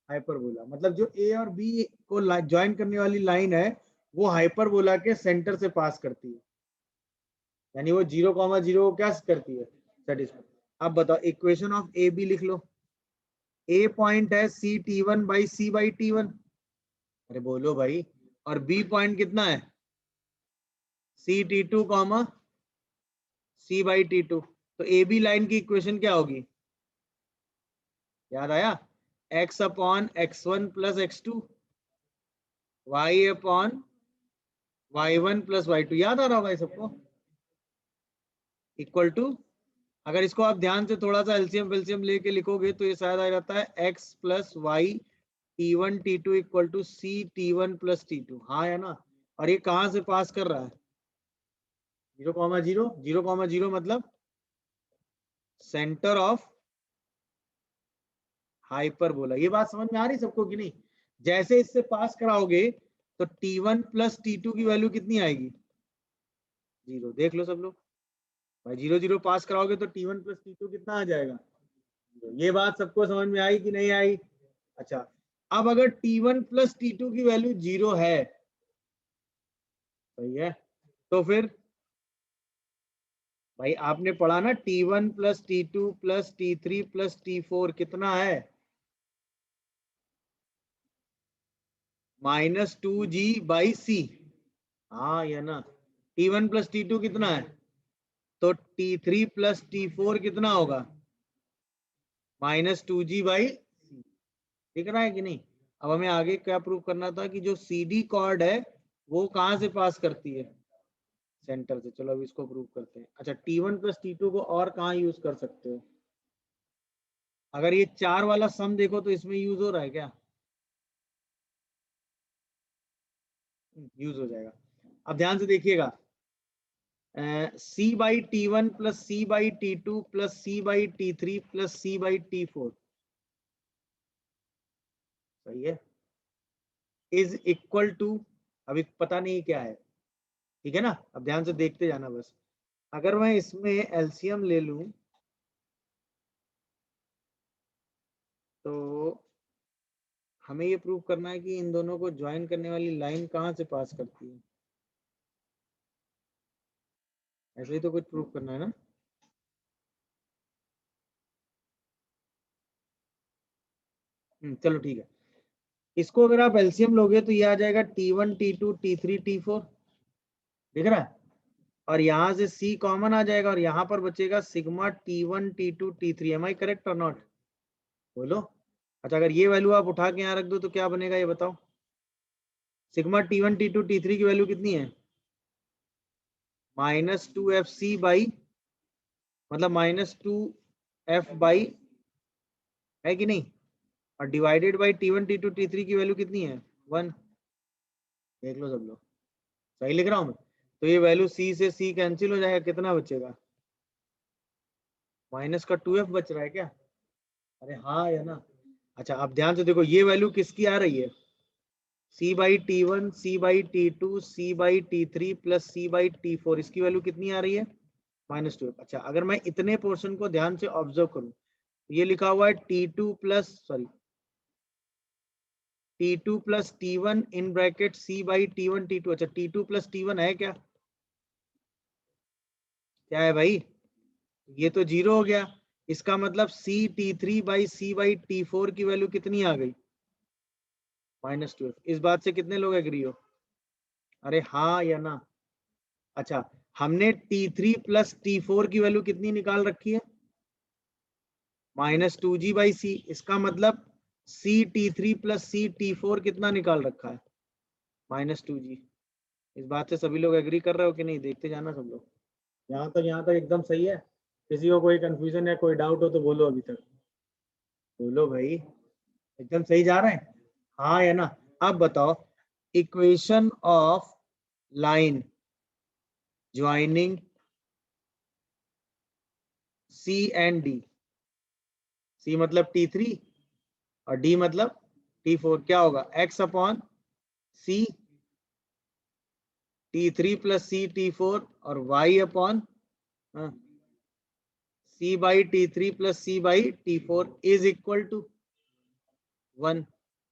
hyperbola, मतलब जो ए और बी को ज्वाइन करने वाली लाइन है वो हाइपरबोला के सेंटर से पास करती है, यानी वो 0,0 को क्या करती है? सेटिस्फाई। अब बताओ, इक्वेशन ऑफ ए बी लिख लो। ए पॉइंट है C T1 by c by T1, अरे बोलो भाई, और बी पॉइंट कितना है? CT2 comma c by T2। तो ए बी लाइन की इक्वेशन क्या होगी? याद आया? x upon x1 plus x2 y upon y1 plus y2, याद आ रहा होगा सबको, इक्वल टू, अगर इसको आप ध्यान से थोड़ा सा एलसीएम वेलसीएम लेके लिखोगे तो ये शायद आ जाता है x plus y T1 T2 equal to c T1 plus T2, हाँ या ना? और ये कहाँ से पास कर रहा है? 0,0, 0,0 मतलब सेंटर ऑफ हाइपरबोला। ये बात समझ में आ रही सबको कि नहीं? जैसे इससे पास कराओगे तो T1 प्लस T2 की वैल्यू कितनी आएगी? 0। देख लो सब लोग भाई, 0 0 पास कराओगे तो T1 प्लस T2 कितना आ जाएगा? ये बात सबको समझ में आई कि नहीं आई? अच्छा, अब अगर T1 प्लस T2 की वैल्यू 0 है, सही है, तो फिर भाई आपने पढ़ा ना, T1 plus T2 plus T3 plus T4 कितना है? -2G/C, हाँ या ना? T1 प्लस T2 कितना है? तो T3 प्लस T4 कितना होगा? -2G/C, दिख रहा है कि नहीं? अब हमें आगे क्या प्रूव करना था कि जो CD कॉर्ड है वो कहाँ से पास करती है? सेंटर से। चलो अब इसको प्रूव करते हैं। अच्छा, T1 प्लस T2 को और कहाँ यूज कर सकते हो? अगर ये 4 वाला सम देखो तो इसमें यूज हो रहा है क्या? यूज हो जाएगा। अब ध्यान से देखिएगा, C/T1 plus C/T2 plus C/T3 plus C/T4, सही है, इज इक्वल टू, अभी पता नहीं क्या है, ठीक है ना? अब ध्यान से देखते जाना बस। अगर मैं इसमें एलसीएम ले लूं हमें ये प्रूव करना है कि इन दोनों को ज्वाइन करने वाली लाइन कहाँ से पास करती है, ऐसे ही तो कुछ प्रूव करना है ना। चलो ठीक है, इसको अगर आप एलसीएम लोगे तो ये आ जाएगा T1 T2 T3 T4, दिख रहा है। और यहाँ से C कॉमन आ जाएगा और यहाँ पर बचेगा sigma T1 T2 T3। Am I correct और नॉट, बोलो। अच्छा, अगर ये वैल्यू आप उठा के यहाँ रख दो तो क्या बनेगा ये बताओ। सिग्मा T1 T2 T3 की वैल्यू कितनी है, -2FC बाई, मतलब -2F है कि नहीं, और divided by T1 T2 T3 की वैल्यू कितनी है 1। देख लो सब लोग, सही लिख रहा हूं मैं। तो ये वैल्यू C से C कैंसिल हो जाएगा, कितना बचेगा, माइनस का 2F बच रहा है क्या, अरे हाँ या ना। अच्छा अब ध्यान से देखो, ये वैल्यू किसकी आ रही है, C/T1 C/T2 C/T3 plus C/T4, इसकी वैल्यू कितनी आ रही है -2F। अच्छा, अगर मैं इतने पोर्शन को ध्यान से ऑब्जर्व करूं, ये लिखा हुआ है T2 plus T1 in bracket C/T1 T2। अच्छा, T2 प्लस T1 है क्या, क्या है भाई, ये तो 0 हो गया। इसका मतलब C/T3 की वैल्यू कितनी आ गई -2F। इस बात से कितने लोग एग्री हो, अरे हाँ या ना। अच्छा, हमने T3 प्लस T4 की वैल्यू कितनी निकाल रखी है -2G/C। इसका मतलब C/T3 प्लस C/T4 कितना निकाल रखा है -2G। इस बात से सभी लोग एग्री कर रहे हो कि नहीं, देखते जाना सब लोग। यहाँ तक एकदम सही है। किसी को कोई कंफ्यूजन या कोई डाउट हो तो बोलो, अभी तक बोलो भाई, एकदम सही जा रहे हैं, हाँ या ना। अब बताओ, equation of line joining C and D, C मतलब T3 और D मतलब T4, क्या होगा X/C T3 plus C T4 और Y upon C/T3 plus C/T4 is equal to 1।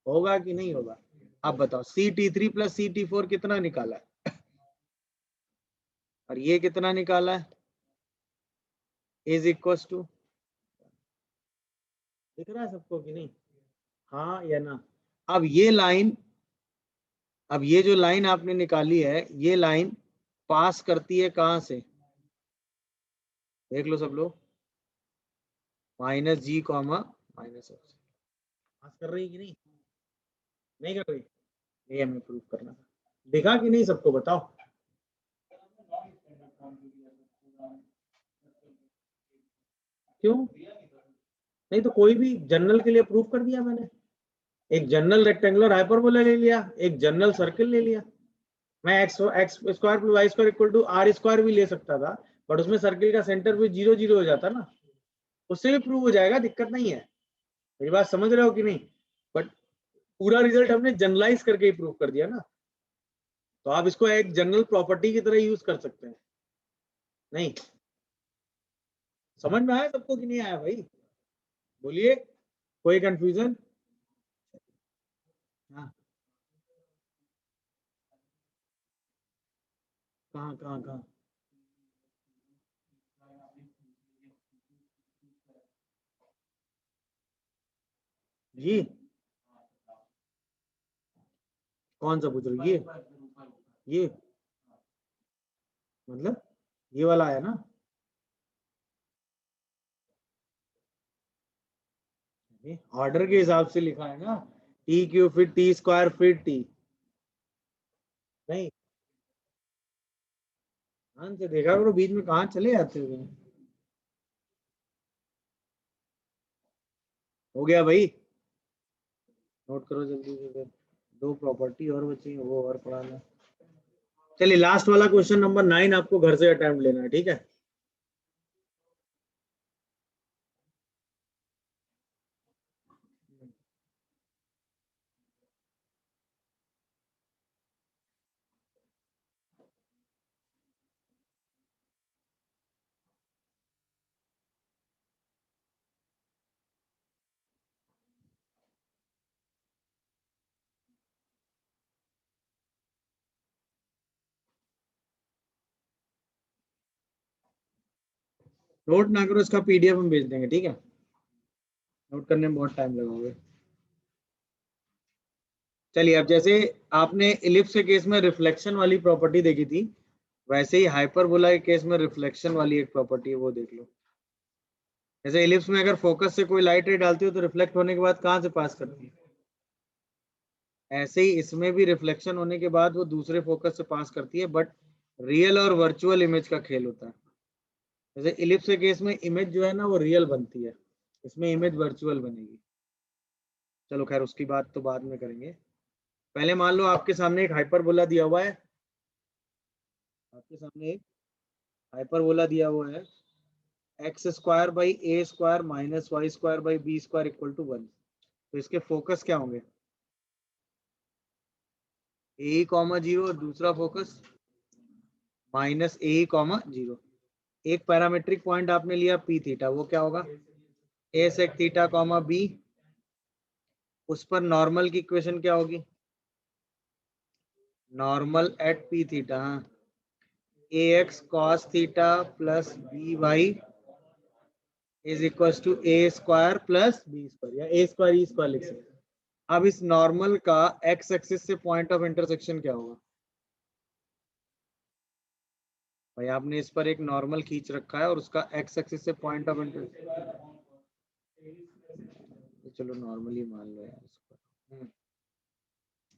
होगा कि नहीं होगा, अब बताओ। C/T3 प्लस C/T4 कितना निकाला है और ये कितना निकाला है, इज इक्वल टू, दिख रहा है सबको कि नहीं, हाँ या ना। अब ये लाइन, अब ये जो लाइन आपने निकाली है, ये लाइन पास करती है कहां से, देख लो सब लोग, -G कॉमा -F। पास कर रही कि नहीं, नहीं कर रही, ये हमें प्रूव करना था। देखा कि नहीं सबको, बताओ। क्यों नहीं, तो कोई भी जनरल के लिए प्रूव कर दिया मैंने। एक जनरल रेक्टेंगुलर हाइपरबोला ले लिया, एक जनरल सर्किल ले लिया। मैं x square plus y square equal to r square भी ले सकता था, बट उसमें सर्किल का सेंटर भी 0 0 हो जाता ना, उससे भी प्रूव हो जाएगा, दिक्कत नहीं है। मेरी बात समझ रहे हो कि नहीं, बट पूरा रिजल्ट हमने जनरलाइज करके ही प्रूव कर दिया ना, तो आप इसको एक जनरल प्रॉपर्टी की तरह यूज कर सकते हैं। नहीं समझ में आया सबको कि नहीं आया भाई, बोलिए, कोई कंफ्यूजन। हाँ, कहाँ कहाँ कहाँ, जी कौन सा पूछ रहे हो? ये मतलब ये वाला है ना, ऑर्डर के हिसाब से लिखा है ना, T³ फिर T स्क्वायर फिर T। नहीं, ध्यान से देखा करो, बीच में कहाँ चले जाते हो। हो गया भाई, नोट करो जल्दी से फिर। दो प्रॉपर्टी और बची हैं, वो और पढ़ाना। चलिए, लास्ट वाला क्वेश्चन नंबर 9 आपको घर से अटेम्प्ट लेना है, ठीक है। नोट ना करो, इसका पीडीएफ हम भेज देंगे, ठीक है? नोट करने में बहुत टाइम लगाओगे। चलिए, अब जैसे आपने इलिप्स के केस में रिफ्लेक्शन वाली प्रॉपर्टी देखी थी, वैसे ही हाइपरबोला के केस में रिफ्लेक्शन वाली एक प्रॉपर्टी है, वो देख लो। जैसे इलिप्स में अगर फोकस से कोई लाइट रे डालती हो तो रिफ्लेक्ट होने के बाद कहाँ से पास करती है, ऐसे ही इसमें भी रिफ्लेक्शन होने के बाद वो दूसरे फोकस से पास करती है, बट रियल और वर्चुअल इमेज का खेल होता है। जैसे इलिप्स के केस में इमेज जो है ना वो रियल बनती है, इसमें इमेज वर्चुअल बनेगी। चलो खैर, उसकी बात तो बाद में करेंगे। पहले मान लो आपके सामने एक हाइपरबोला दिया हुआ है, आपके सामने एक हाइपरबोला दिया हुआ है, x square by a square minus y square by b square equal to 1। तो इसके फोकस क्या होंगे, ए कॉमा जीरो, और दूसरा focus minus a comma zero. एक पैरामेट्रिक पॉइंट आपने लिया पी थीटा, वो क्या होगा, a sec theta comma b, उस पर नॉर्मल की इक्वेशन क्या होगी, normal at P theta, a x cos theta plus b y is equal to a square plus b square, या ए स्क्वायर ई स्क्वायर लिख सकते हैं। अब इस नॉर्मल का एक्स एक्सिस से पॉइंट ऑफ इंटरसेक्शन क्या होगा, भाई आपने इस पर एक नॉर्मल खींच रखा है और उसका एक्स एक्सिस से पॉइंट ऑफ इंटरसेक्शन, चलो नॉर्मली मान लो यार इसको।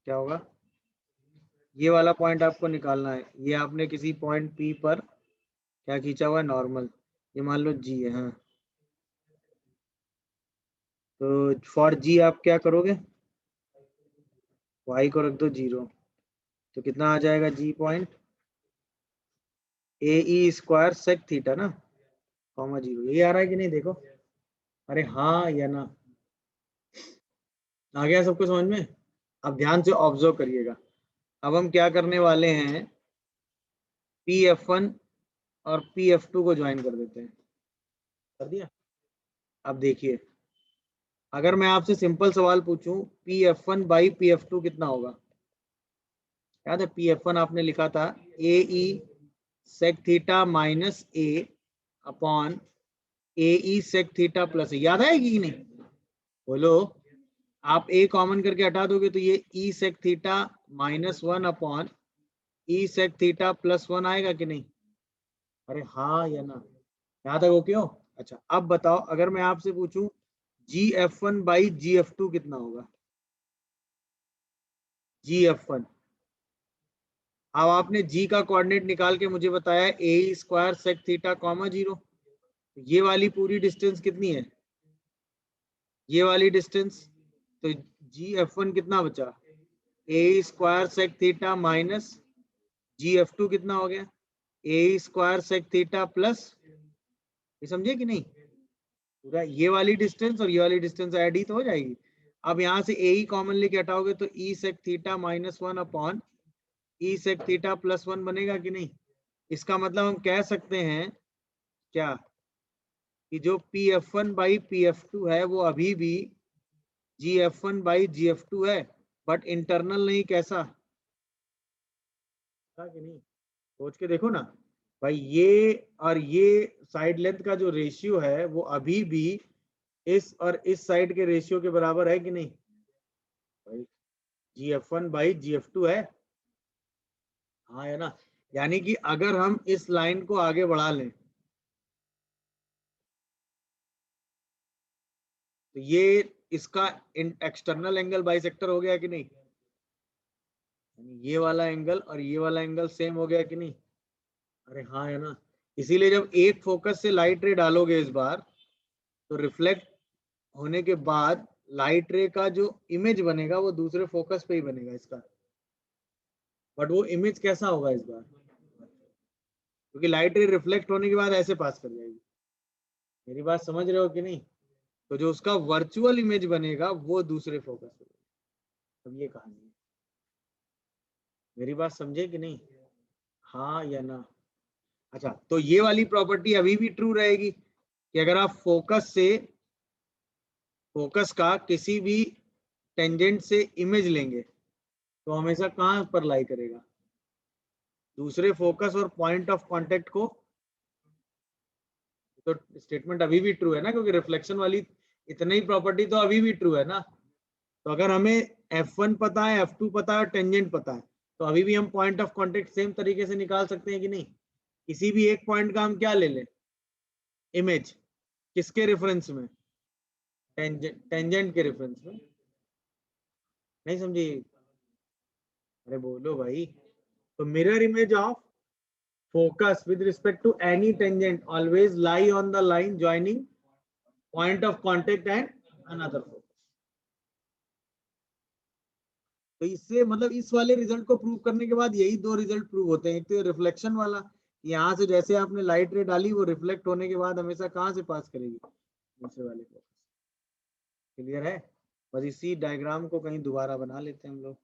क्या होगा, ये वाला पॉइंट आपको निकालना है, ये आपने किसी पॉइंट पी पर क्या खींचा हुआ है, नॉर्मल, ये मान लो जी है, हाँ। तो फॉर जी आप क्या करोगे, वाई को रख दो जीरो, तो कितना आ जाएगा जी पॉइंट, ए ई स्क्वायर सेक थीटा ना, कॉमा जीरो। ये आ रहा है कि नहीं देखो, अरे हाँ या ना, आ गया सबको समझ में? अब ध्यान से ऑब्जर्व करिएगा। अब हम क्या करने वाले हैं, पी एफ वन और पी एफ टू को ज्वाइन कर देते हैं, कर दिया। अब देखिए, अगर मैं आपसे सिंपल सवाल पूछूं, P f one by p f two कितना होगा, याद है पी एफ वन आपने लिखा था ए ई सेक थीटा माइनस ए अपॉन ए ई सेक थीटा प्लस, याद है कि नहीं, बोलो। आप ए कॉमन करके हटा दोगे तो ये e sec theta minus one upon e sec theta plus one आएगा कि नहीं, अरे हाँ या ना, यहाँ तक ओके हो? अच्छा, अब बताओ, अगर मैं आपसे पूछूं G F one by ji F two कितना होगा, जी एफ वन। अब आपने जी का कोऑर्डिनेट निकाल के मुझे बताया a square sec theta comma zero, ये वाली पूरी डिस्टेंस कितनी है, ये वाली डिस्टेंस, तो जी एफ वन कितना बचा, ए स्क्वायर सेक थीटा माइनस जी एफ टू कितना हो गया, ए स्क्वायर सेक थीटा प्लस, ये समझे कि नहीं, पूरा ये वाली डिस्टेंस और ये वाली डिस्टेंस ऐड ही तो हो जाएगी। अब यहाँ से ए ही कॉमन लेके हटाओगे तो e sec theta minus one upon e sec theta plus one बनेगा कि नहीं। इसका मतलब हम कह सकते हैं क्या, कि जो p f one by p f two है वो अभी भी g F one by ji F two है, बट इंटरनल नहीं, कैसा था कि नहीं, सोच के देखो ना भाई, ये और ये साइड लेंथ का जो रेशियो है वो अभी भी इस और इस साइड के रेशियो के बराबर है कि नहीं भाई, g F one by ji F two है, हाँ है ना। यानी कि अगर हम इस लाइन को आगे बढ़ा लें तो ये इसका एक्सटर्नल एंगल बाइसेक्टर हो गया कि नहीं, ये वाला एंगल और ये वाला एंगल सेम हो गया कि नहीं, अरे हाँ है ना। इसीलिए जब एक फोकस से लाइट रे डालोगे इस बार, तो रिफ्लेक्ट होने के बाद लाइट रे का जो इमेज बनेगा वो दूसरे फोकस पे ही बनेगा इसका, बट वो इमेज कैसा होगा इस बार, क्योंकि लाइट रे रिफ्लेक्ट होने के बाद ऐसे पास कर जाएगी। मेरी बात समझ रहे हो कि नहीं, तो जो उसका वर्चुअल इमेज बनेगा वो दूसरे फोकस पे। अब ये कहानी है, मेरी बात समझे कि नहीं, हाँ या ना। अच्छा, तो ये वाली प्रॉपर्टी अभी भी ट्रू रहेगी कि अगर आप फोकस का किसी भी टेंजेंट से इमेज लेंगे तो हमेशा कहां पर लाई करेगा, दूसरे फोकस और पॉइंट ऑफ कांटेक्ट को तो स्टेटमेंट अभी भी ट्रू है ना, क्योंकि रिफ्लेक्शन वाली इतनी ही प्रॉपर्टी तो अभी भी ट्रू है ना। तो अगर हमें F1 पता है, F2 पता है और टेंजेंट पता है, तो अभी भी हम पॉइंट ऑफ कांटेक्ट सेम तरीके से निकाल सकते हैं कि नहीं। किसी भी एक पॉइंट का हम क्या ले लें, इमेज, किसके रेफरेंस में, टेंजेंट के रेफरेंस में। नहीं समझी? अरे बोलो भाई। तो mirror image of focus with respect to any tangent always lie on the line joining point of contact and another focus. तो इससे मतलब इस वाले रिजल्ट को प्रूव करने के बाद यही दो रिजल्ट प्रूव होते हैं। एक तो रिफ्लेक्शन वाला, यहाँ से जैसे आपने लाइट रे डाली वो रिफ्लेक्ट होने के बाद हमेशा कहाँ से पास करेगी, दूसरे वाले को। क्लियर है? बस इसी डायग्राम को कहीं दोबारा बना लेते हैं हम लोग।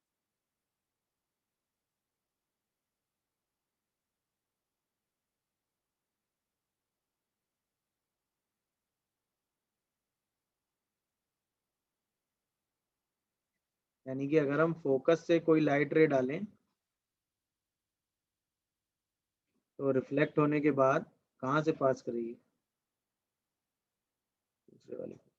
यानी कि अगर हम फोकस से कोई लाइट रे डालें तो रिफ्लेक्ट होने के बाद कहाँ से पास करेगी, दूसरे वाले को।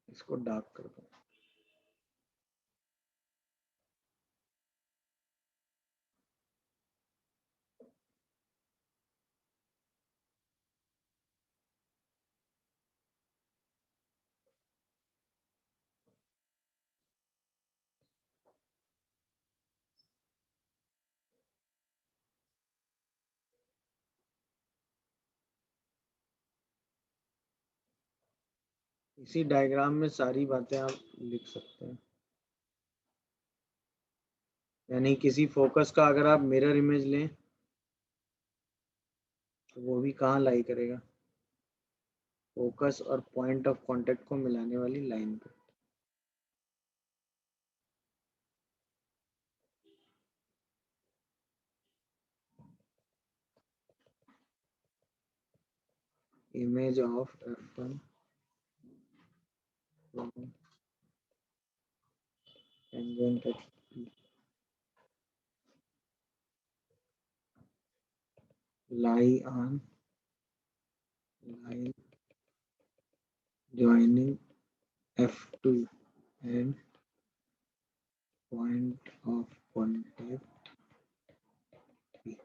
इसको डार्क कर दो। इसी डायग्राम में सारी बातें आप लिख सकते हैं। यानी किसी फोकस का अगर आप मिरर इमेज लें तो वो भी कहाँ लाई करेगा, फोकस और पॉइंट ऑफ कांटेक्ट को मिलाने वाली लाइन पे। Image of F1 tangent at P lie on line joining F2 and point of contact P.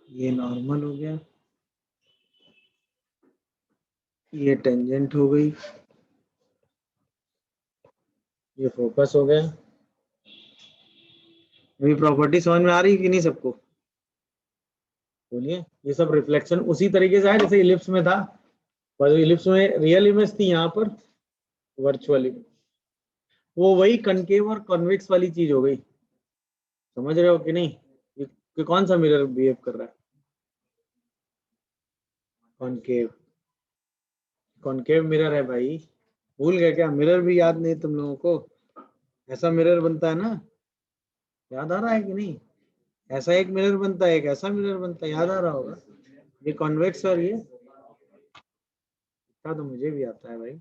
ये नॉर्मल हो गया, ये टेंजेंट हो गई, ये फोकस हो गया। ये प्रॉपर्टी समझ में आ रही है कि नहीं सबको? बोलिए। ये सब रिफ्लेक्शन उसी तरीके से है जैसे इलिप्स में था, पर इलिप्स में रियल इमेज थी, यहाँ पर वर्चुअल इमेज। वो वही कनकेव और कॉन्वेक्स वाली चीज हो गई। समझ रहे हो कि नहीं? कि कौन सा मिरर बिहेव कर रहा है, कॉनकेव। कॉनकेव मिरर है भाई, भूल गए क्या? मिरर भी याद नहीं तुम लोगों को? ऐसा मिरर बनता है ना, याद आ रहा है कि नहीं? ऐसा एक मिरर बनता है, एक ऐसा मिरर बनता है, याद आ रहा होगा। ये कॉन्वेक्स और ये तो मुझे भी आता है भाई।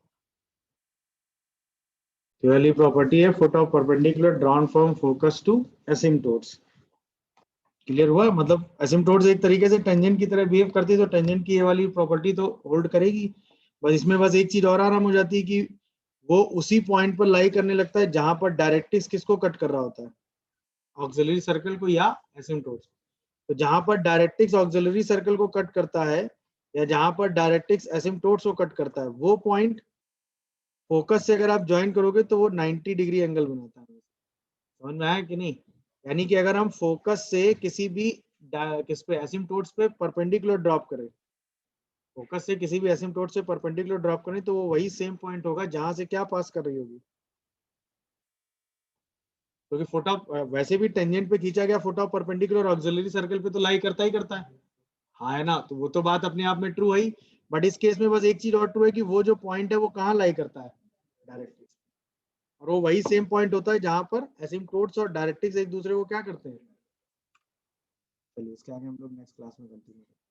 पहली प्रॉपर्टी है foot of perpendicular drawn from focus to asymptotes. Clear हुआ? मतलब एसिम्पटोट्स एक तरीके से टेंजेंट की तरह बिहेव करती है, तो टेंजेंट की ये वाली प्रॉपर्टी तो होल्ड करेगी। बस इसमें बस एक चीज और आराम हो जाती है कि वो उसी पॉइंट पर लाई करने लगता है जहां पर डायरेक्ट्रिक्स किसको कट कर रहा होता है, ऑक्सिलरी सर्कल को या एसिम्पटोट्स। तो जहां पर डायरेक्ट्रिक्स ऑक्सिलरी सर्कल को कट करता है या जहां पर डायरेक्ट्रिक्स एसिम्पटोट्स को कट करता है, वो पॉइंट फोकस से अगर आप ज्वाइन करोगे तो वो 90 डिग्री एंगल बनाता है। समझ में आया कि नहीं? यानी कि अगर हम फोकस से किसी भी किस पे, एसिम्पटोट्स पे परपेंडिकुलर ड्रॉप करें, फोकस से किसी भी एसिम्पटोट से परपेंडिकुलर ड्रॉप करें, तो वो वही सेम पॉइंट होगा जहां से क्या पास कर रही होगी, क्योंकि फुट ऑफ वैसे भी टेंजेंट पे खींचा गया foot of perpendicular auxiliary circle पे तो लाई करता ही करता है। हाँ है ना? तो वो तो बात अपने आप में ट्रू है, बट इस केस में बस एक चीज और ट्रू है कि वो जो पॉइंट है वो कहाँ लाई करता है, डायरेक्ट्रिक्स, और वो वही सेम पॉइंट होता है जहां पर एसिम्प्टोट्स और डायरेक्ट्रिक्स एक दूसरे को क्या करते हैं। चलिए इसके आगे हम लोग नेक्स्ट क्लास में कंटिन्यू करेंगे।